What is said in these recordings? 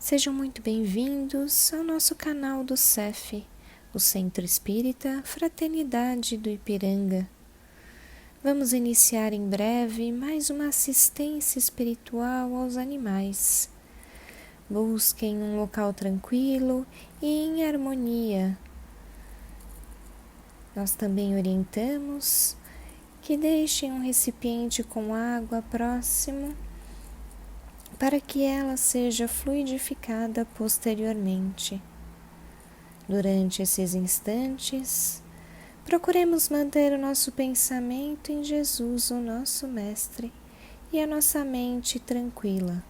Sejam muito bem-vindos ao nosso canal do CEF, o Centro Espírita Fraternidade do Ipiranga. Vamos iniciar em breve mais uma assistência espiritual aos animais. Busquem um local tranquilo e em harmonia. Nós também orientamos que deixem um recipiente com água próximo para que ela seja fluidificada posteriormente. Durante esses instantes, procuremos manter o nosso pensamento em Jesus, o nosso Mestre, e a nossa mente tranquila.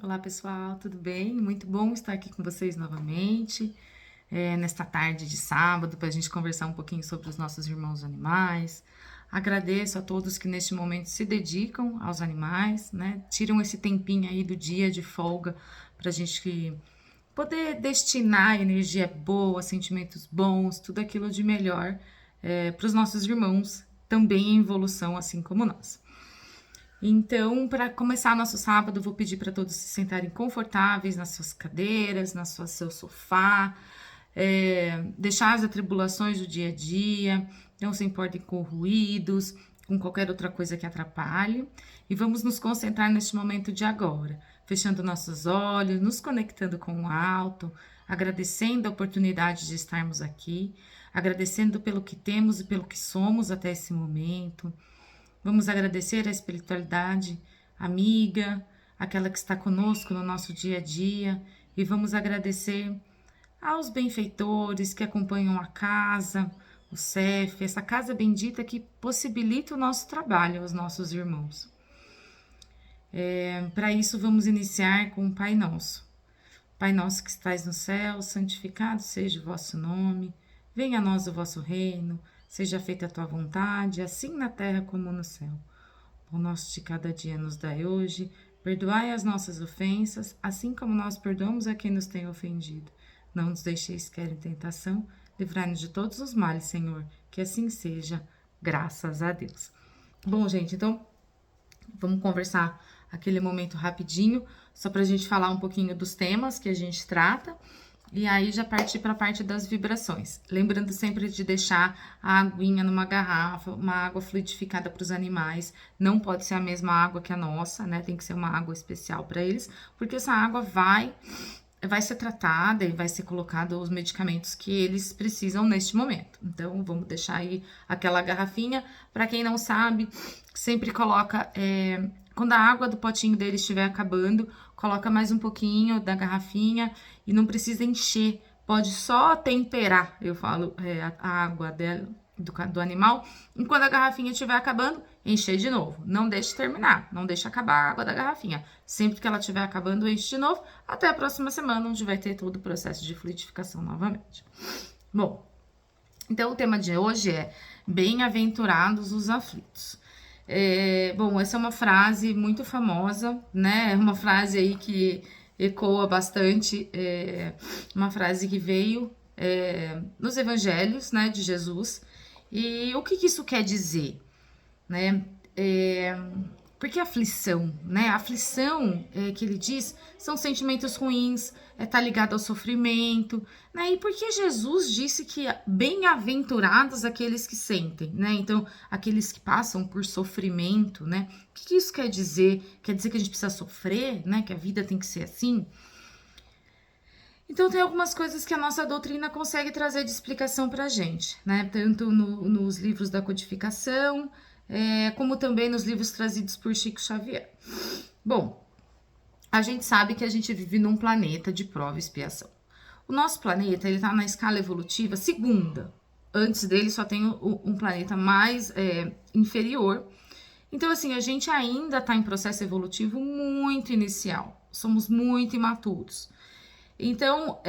Olá pessoal, tudo bem? Muito bom estar aqui com vocês novamente, nesta tarde de sábado, para a gente conversar um pouquinho sobre os nossos irmãos animais. Agradeço a todos que neste momento se dedicam aos animais, né? Tiram esse tempinho aí do dia de folga para a gente poder destinar energia boa, sentimentos bons, tudo aquilo de melhor para os nossos irmãos, também em evolução, assim como nós. Então, para começar nosso sábado, vou pedir para todos se sentarem confortáveis nas suas cadeiras, seu sofá, deixar as atribulações do dia a dia, não se importem com ruídos, com qualquer outra coisa que atrapalhe, e vamos nos concentrar neste momento de agora, fechando nossos olhos, nos conectando com o alto, agradecendo a oportunidade de estarmos aqui, agradecendo pelo que temos e pelo que somos até esse momento. Vamos agradecer a espiritualidade amiga, aquela que está conosco no nosso dia a dia, e vamos agradecer aos benfeitores que acompanham a casa, o CEF, essa casa bendita que possibilita o nosso trabalho aos nossos irmãos. Para isso, vamos iniciar com o Pai Nosso. Pai nosso que estais no céu, santificado seja o vosso nome, venha a nós o vosso reino, seja feita a tua vontade, assim na terra como no céu. O nosso de cada dia nos dai hoje, perdoai as nossas ofensas, assim como nós perdoamos a quem nos tem ofendido. Não nos deixeis cair em tentação, livrai-nos de todos os males, Senhor, que assim seja, graças a Deus. Bom, gente, então vamos conversar aquele momento rapidinho, só para a gente falar um pouquinho dos temas que a gente trata, e aí já partir para a parte das vibrações. Lembrando sempre de deixar a aguinha numa garrafa, uma água fluidificada para os animais. Não pode ser a mesma água que a nossa, né? Tem que ser uma água especial para eles, porque essa água vai ser tratada e vai ser colocado os medicamentos que eles precisam neste momento. Então, vamos deixar aí aquela garrafinha. Para quem não sabe, sempre coloca... quando a água do potinho dele estiver acabando, coloca mais um pouquinho da garrafinha e não precisa encher, pode só temperar, eu falo, a água dela, do animal, e quando a garrafinha estiver acabando, encher de novo. Não deixe terminar, não deixe acabar a água da garrafinha. Sempre que ela estiver acabando, enche de novo, até a próxima semana, onde vai ter todo o processo de fluidificação novamente. Bom, então o tema de hoje é Bem-aventurados os aflitos. Bom, essa é uma frase muito famosa, né? Uma frase aí que ecoa bastante, uma frase que veio nos evangelhos, né, de Jesus. E o que isso quer dizer, né? Porque aflição, né? Aflição, que ele diz, são sentimentos ruins, tá ligado ao sofrimento, né? E por que Jesus disse que bem-aventurados aqueles que sentem, né? Então, aqueles que passam por sofrimento, né? O que isso quer dizer? Quer dizer que a gente precisa sofrer, né? Que a vida tem que ser assim? Então, tem algumas coisas que a nossa doutrina consegue trazer de explicação pra gente, né? Tanto nos livros da codificação, como também nos livros trazidos por Chico Xavier. Bom, a gente sabe que a gente vive num planeta de prova e expiação. O nosso planeta, ele tá na escala evolutiva segunda. Antes dele só tem um planeta mais inferior. Então, assim, a gente ainda tá em processo evolutivo muito inicial. Somos muito imaturos. Então,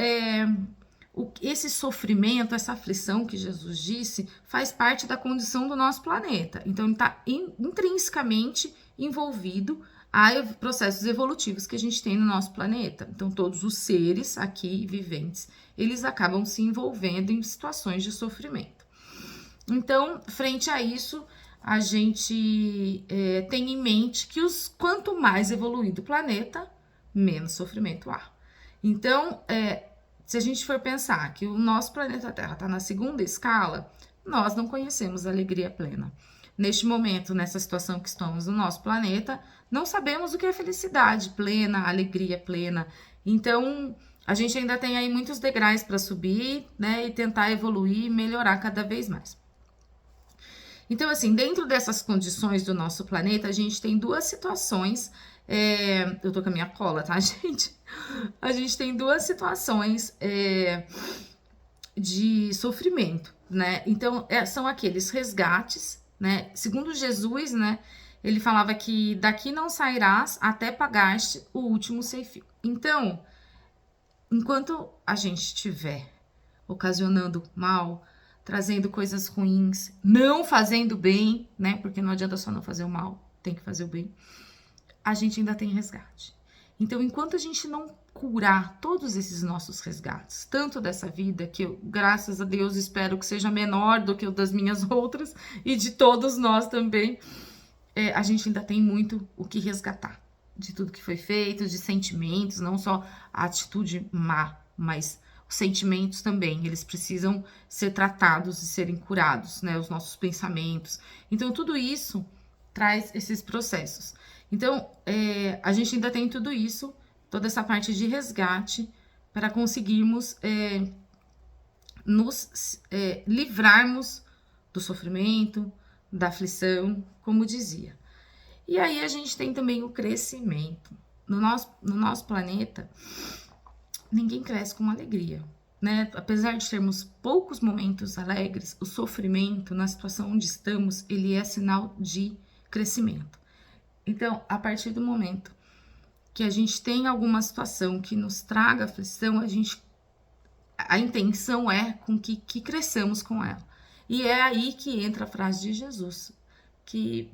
esse sofrimento, essa aflição que Jesus disse, faz parte da condição do nosso planeta. Então, ele está intrinsecamente envolvido a processos evolutivos que a gente tem no nosso planeta. Então, todos os seres aqui viventes, eles acabam se envolvendo em situações de sofrimento. Então, frente a isso, a gente tem em mente que quanto mais evoluído o planeta, menos sofrimento há. Então, se a gente for pensar que o nosso planeta Terra está na segunda escala, nós não conhecemos a alegria plena. Neste momento, nessa situação que estamos no nosso planeta, não sabemos o que é felicidade plena, alegria plena. Então, a gente ainda tem aí muitos degraus para subir, né, e tentar evoluir e melhorar cada vez mais. Então, assim, dentro dessas condições do nosso planeta, a gente tem duas situações. Eu tô com a minha cola, tá, gente? A gente tem duas situações de sofrimento, né? Então, são aqueles resgates, né? Segundo Jesus, né? Ele falava que daqui não sairás até pagaste o último ceifio. Então, enquanto a gente estiver ocasionando mal, trazendo coisas ruins, não fazendo bem, né? Porque não adianta só não fazer o mal, tem que fazer o bem. A gente ainda tem resgate. Então, enquanto a gente não curar todos esses nossos resgates, tanto dessa vida, que eu, graças a Deus, espero que seja menor do que o das minhas outras, e de todos nós também, a gente ainda tem muito o que resgatar. De tudo que foi feito, de sentimentos, não só a atitude má, mas os sentimentos também, eles precisam ser tratados e serem curados, né? Os nossos pensamentos. Então, tudo isso traz esses processos. Então, a gente ainda tem tudo isso, toda essa parte de resgate, para conseguirmos nos livrarmos do sofrimento, da aflição, como dizia. E aí a gente tem também o crescimento. No nosso planeta, ninguém cresce com alegria, né? Apesar de termos poucos momentos alegres, o sofrimento na situação onde estamos, ele é sinal de crescimento. Então, a partir do momento que a gente tem alguma situação que nos traga aflição, a intenção é com que cresçamos com ela. E é aí que entra a frase de Jesus, que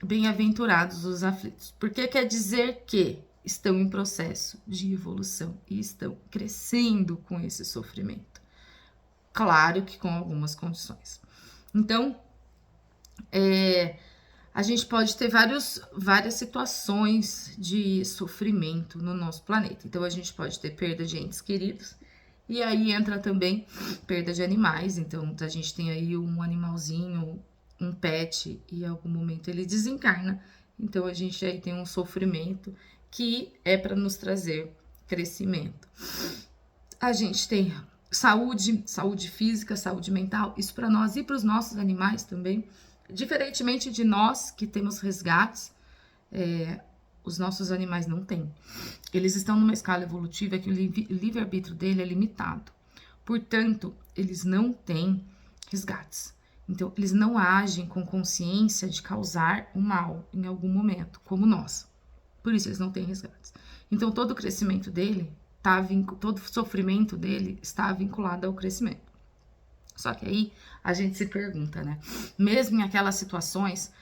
bem-aventurados os aflitos. Porque quer dizer que estão em processo de evolução e estão crescendo com esse sofrimento. Claro que com algumas condições. Então, a gente pode ter várias situações de sofrimento no nosso planeta. Então, a gente pode ter perda de entes queridos, e aí entra também perda de animais. Então, a gente tem aí um animalzinho, um pet, e em algum momento ele desencarna. Então, a gente aí tem um sofrimento que é para nos trazer crescimento. A gente tem saúde física, saúde mental, isso para nós e para os nossos animais também. Diferentemente de nós que temos resgates, os nossos animais não têm. Eles estão numa escala evolutiva que o livre-arbítrio dele é limitado. Portanto, eles não têm resgates. Então, eles não agem com consciência de causar o mal em algum momento, como nós. Por isso, eles não têm resgates. Então, todo o crescimento dele, todo o sofrimento dele está vinculado ao crescimento. Só que aí a gente se pergunta, né? Mesmo em aquelas situações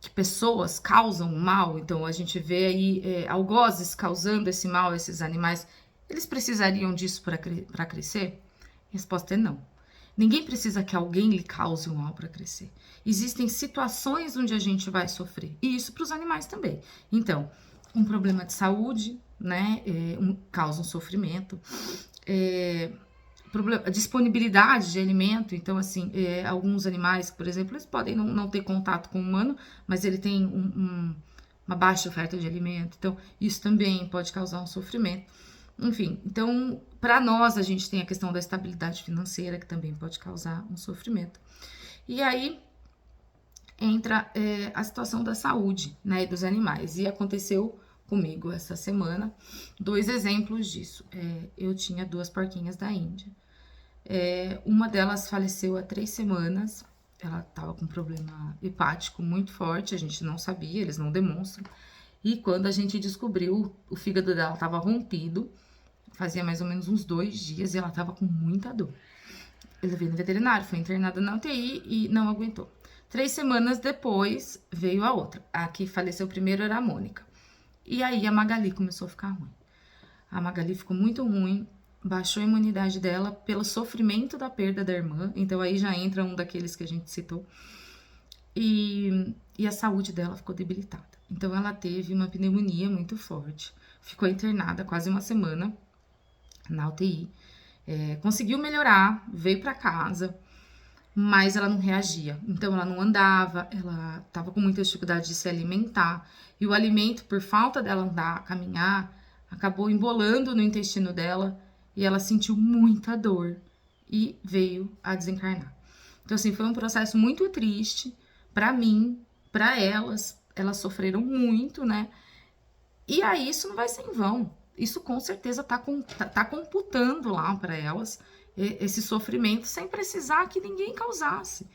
que pessoas causam mal, então a gente vê aí algozes causando esse mal a esses animais, eles precisariam disso para crescer? A resposta é não. Ninguém precisa que alguém lhe cause um mal para crescer. Existem situações onde a gente vai sofrer, e isso para os animais também. Então, um problema de saúde, né, causa um sofrimento, disponibilidade de alimento. Então, assim, alguns animais, por exemplo, eles podem não ter contato com o humano, mas ele tem uma baixa oferta de alimento. Então, isso também pode causar um sofrimento. Enfim, então, para nós, a gente tem a questão da estabilidade financeira, que também pode causar um sofrimento. E aí entra a situação da saúde, né, dos animais. E aconteceu comigo essa semana 2 exemplos disso. Eu tinha 2 porquinhas da Índia. Uma delas faleceu há 3 semanas. Ela estava com um problema hepático muito forte, a gente não sabia, eles não demonstram. E quando a gente descobriu, o fígado dela estava rompido, fazia mais ou menos uns 2 dias, e ela estava com muita dor. Eu levei no veterinário, foi internada na UTI e não aguentou. 3 semanas depois, veio a outra. A que faleceu primeiro era a Mônica. E aí a Magali começou a ficar ruim. A Magali ficou muito ruim, baixou a imunidade dela pelo sofrimento da perda da irmã. Então aí já entra um daqueles que a gente citou. E a saúde dela ficou debilitada. Então, ela teve uma pneumonia muito forte, ficou internada quase uma semana na UTI, conseguiu melhorar, veio para casa, mas ela não reagia. Então, ela não andava, ela estava com muita dificuldade de se alimentar, e o alimento, por falta dela andar, caminhar, acabou embolando no intestino dela, e ela sentiu muita dor e veio a desencarnar. Então, assim, foi um processo muito triste para mim, para elas sofreram muito, né? E aí isso não vai ser em vão. Isso com certeza tá computando lá para elas esse sofrimento sem precisar que ninguém causasse.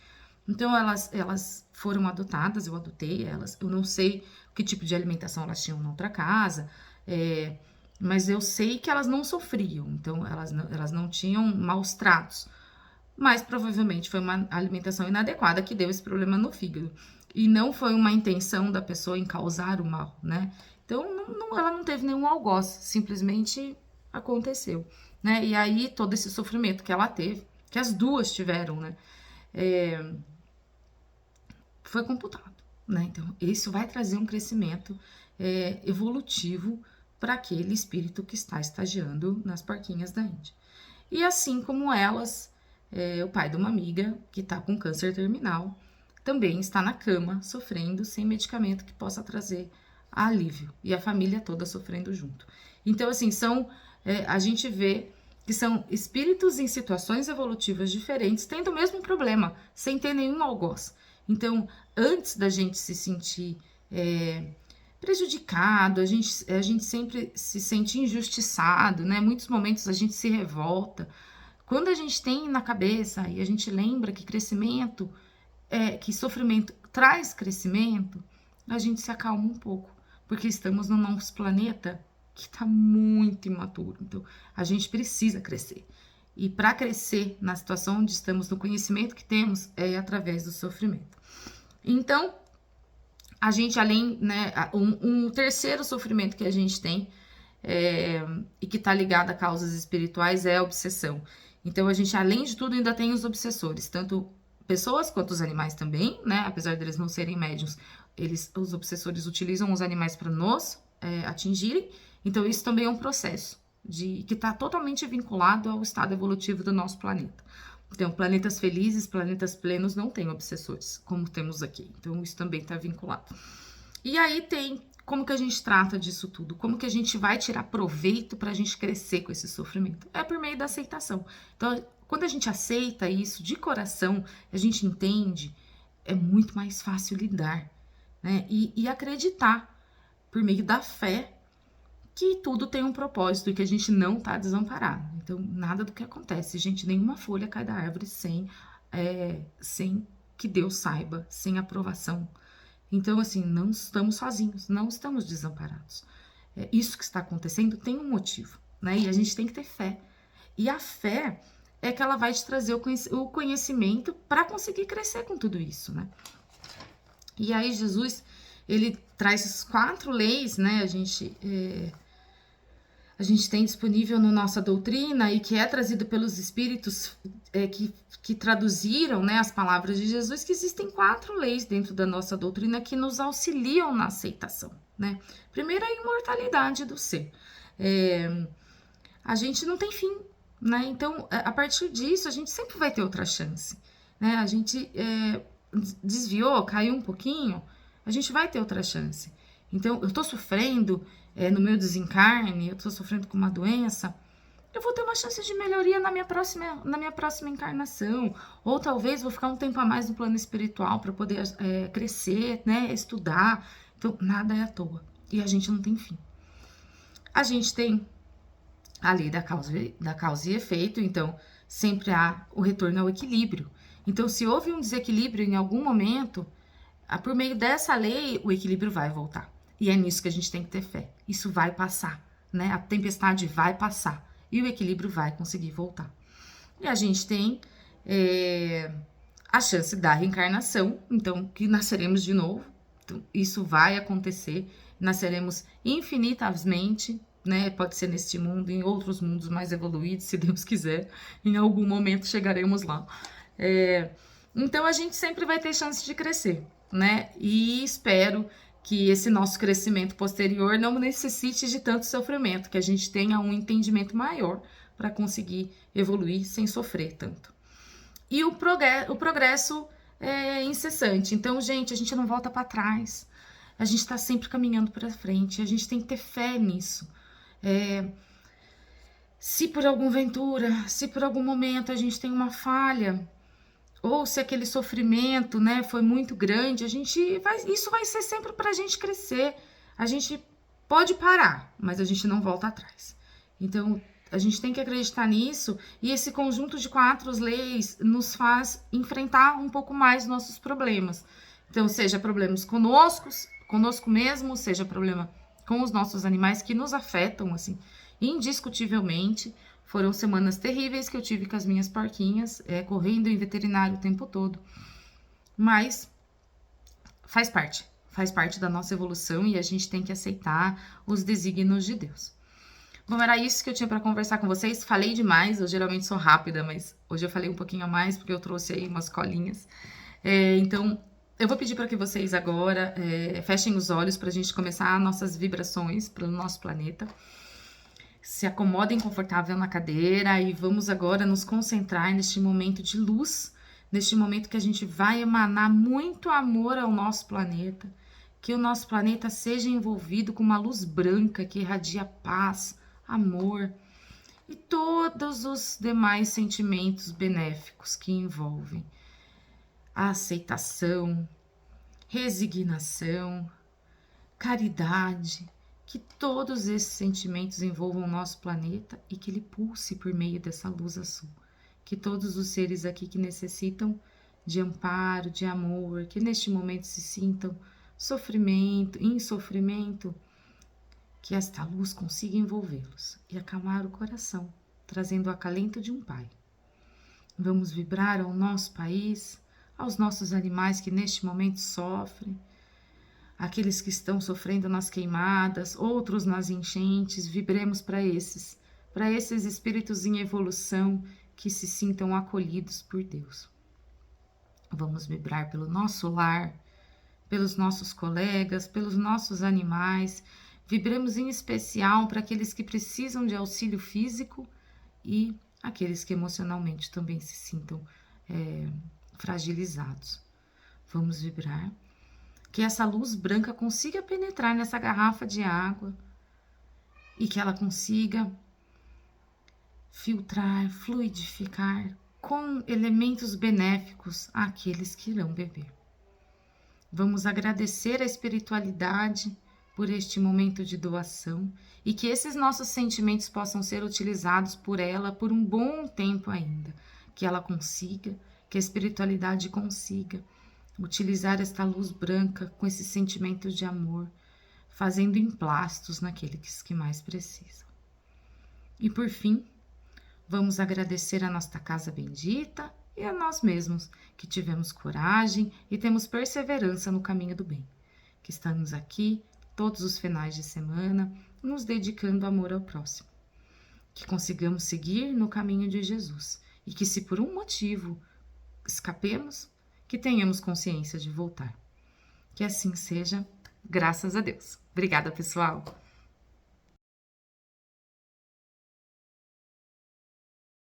Então elas foram adotadas, eu adotei elas. Eu não sei que tipo de alimentação elas tinham na outra casa, mas eu sei que elas não sofriam. Então elas não tinham maus tratos. Mas provavelmente foi uma alimentação inadequada que deu esse problema no fígado. E não foi uma intenção da pessoa em causar o mal, né? Então, ela não teve nenhum algoz, simplesmente aconteceu, né? E aí, todo esse sofrimento que ela teve, que as duas tiveram, né? Foi computado, né? Então, isso vai trazer um crescimento evolutivo para aquele espírito que está estagiando nas porquinhas da Índia. E assim como elas, o pai de uma amiga que está com câncer terminal também está na cama, sofrendo, sem medicamento que possa trazer alívio. E a família toda sofrendo junto. Então, assim, a gente vê que são espíritos em situações evolutivas diferentes, tendo o mesmo problema, sem ter nenhum algoz. Então, antes da gente se sentir prejudicado, a gente sempre se sente injustiçado, né? Muitos momentos a gente se revolta. Quando a gente tem na cabeça e a gente lembra que crescimento, que sofrimento traz crescimento, a gente se acalma um pouco, porque estamos no nosso planeta que está muito imaturo. Então, a gente precisa crescer. E para crescer na situação onde estamos, no conhecimento que temos, é através do sofrimento. Então, a gente, além, né, um terceiro sofrimento que a gente tem e que está ligado a causas espirituais é a obsessão. Então, a gente, além de tudo, ainda tem os obsessores, tanto pessoas quanto os animais também, né? Apesar deles não serem médiuns, os obsessores utilizam os animais para nos atingirem. Então, isso também é um processo que está totalmente vinculado ao estado evolutivo do nosso planeta. Então, planetas felizes, planetas plenos não têm obsessores, como temos aqui. Então, isso também está vinculado. E aí tem como que a gente trata disso tudo? Como que a gente vai tirar proveito para a gente crescer com esse sofrimento? É por meio da aceitação. Então, quando a gente aceita isso de coração, a gente entende, é muito mais fácil lidar, né? E acreditar, por meio da fé, que tudo tem um propósito e que a gente não está desamparado. Então, nada do que acontece, gente, nenhuma folha cai da árvore sem que Deus saiba, sem aprovação. Então, assim, não estamos sozinhos, não estamos desamparados. Isso que está acontecendo tem um motivo, né? E a gente tem que ter fé. E a fé é que ela vai te trazer o conhecimento para conseguir crescer com tudo isso, né? E aí Jesus, ele traz as 4 leis, né? A gente tem disponível na nossa doutrina e que é trazido pelos espíritos que traduziram, né, as palavras de Jesus, que existem 4 leis dentro da nossa doutrina que nos auxiliam na aceitação, né? Primeiro, a imortalidade do ser. A gente não tem fim, né? Então, a partir disso, a gente sempre vai ter outra chance, né? A gente desviou, caiu um pouquinho, a gente vai ter outra chance. Então, eu tô sofrendo no meu desencarne, eu tô sofrendo com uma doença, eu vou ter uma chance de melhoria na minha próxima encarnação. Ou talvez vou ficar um tempo a mais no plano espiritual para poder crescer, né? Estudar. Então, nada é à toa. E a gente não tem fim. A gente tem a lei da causa e efeito, então sempre há o retorno ao equilíbrio. Então, se houve um desequilíbrio em algum momento, por meio dessa lei, o equilíbrio vai voltar. E é nisso que a gente tem que ter fé. Isso vai passar, né? A tempestade vai passar e o equilíbrio vai conseguir voltar. E a gente tem a chance da reencarnação, então, que nasceremos de novo. Então, isso vai acontecer, nasceremos infinitamente, né? Pode ser neste mundo, em outros mundos mais evoluídos, se Deus quiser. Em algum momento chegaremos lá. Então, a gente sempre vai ter chance de crescer, né? E espero que esse nosso crescimento posterior não necessite de tanto sofrimento, que a gente tenha um entendimento maior para conseguir evoluir sem sofrer tanto. E o progresso é incessante. Então, gente, a gente não volta para trás. A gente está sempre caminhando para frente. A gente tem que ter fé nisso. Se por alguma ventura, se por algum momento a gente tem uma falha, ou se aquele sofrimento, né, foi muito grande, isso vai ser sempre para a gente crescer. A gente pode parar, mas a gente não volta atrás. Então, a gente tem que acreditar nisso, e esse conjunto de 4 leis nos faz enfrentar um pouco mais nossos problemas. Então, seja problemas conosco mesmo, seja problema com os nossos animais que nos afetam, assim, indiscutivelmente. Foram semanas terríveis que eu tive com as minhas porquinhas, correndo em veterinário o tempo todo. Mas faz parte da nossa evolução, e a gente tem que aceitar os desígnios de Deus. Bom, era isso que eu tinha para conversar com vocês. Falei demais, eu geralmente sou rápida, mas hoje eu falei um pouquinho a mais porque eu trouxe aí umas colinhas. Então, eu vou pedir para que vocês agora fechem os olhos para a gente começar nossas vibrações pelo nosso planeta. Se acomodem confortável na cadeira e vamos agora nos concentrar neste momento de luz, neste momento que a gente vai emanar muito amor ao nosso planeta, que o nosso planeta seja envolvido com uma luz branca que irradia paz, amor e todos os demais sentimentos benéficos que envolvem a aceitação, resignação, caridade. Que todos esses sentimentos envolvam o nosso planeta e que ele pulse por meio dessa luz azul. Que todos os seres aqui que necessitam de amparo, de amor, que neste momento se sintam em sofrimento, que esta luz consiga envolvê-los e acalmar o coração, trazendo o acalento de um pai. Vamos vibrar ao nosso país, aos nossos animais que neste momento sofrem, aqueles que estão sofrendo nas queimadas, outros nas enchentes. Vibremos para esses espíritos em evolução que se sintam acolhidos por Deus. Vamos vibrar pelo nosso lar, pelos nossos colegas, pelos nossos animais. Vibremos em especial para aqueles que precisam de auxílio físico e aqueles que emocionalmente também se sintam fragilizados. Vamos vibrar que essa luz branca consiga penetrar nessa garrafa de água e que ela consiga filtrar, fluidificar com elementos benéficos àqueles que irão beber. Vamos agradecer a espiritualidade por este momento de doação e que esses nossos sentimentos possam ser utilizados por ela por um bom tempo ainda, que ela consiga, que a espiritualidade consiga utilizar esta luz branca com esses sentimentos de amor, fazendo emplastos naqueles que mais precisam. E por fim, vamos agradecer a nossa casa bendita e a nós mesmos, que tivemos coragem e temos perseverança no caminho do bem, que estamos aqui todos os finais de semana, nos dedicando amor ao próximo. Que consigamos seguir no caminho de Jesus e que, se por um motivo escapemos, que tenhamos consciência de voltar. Que assim seja, graças a Deus. Obrigada, pessoal!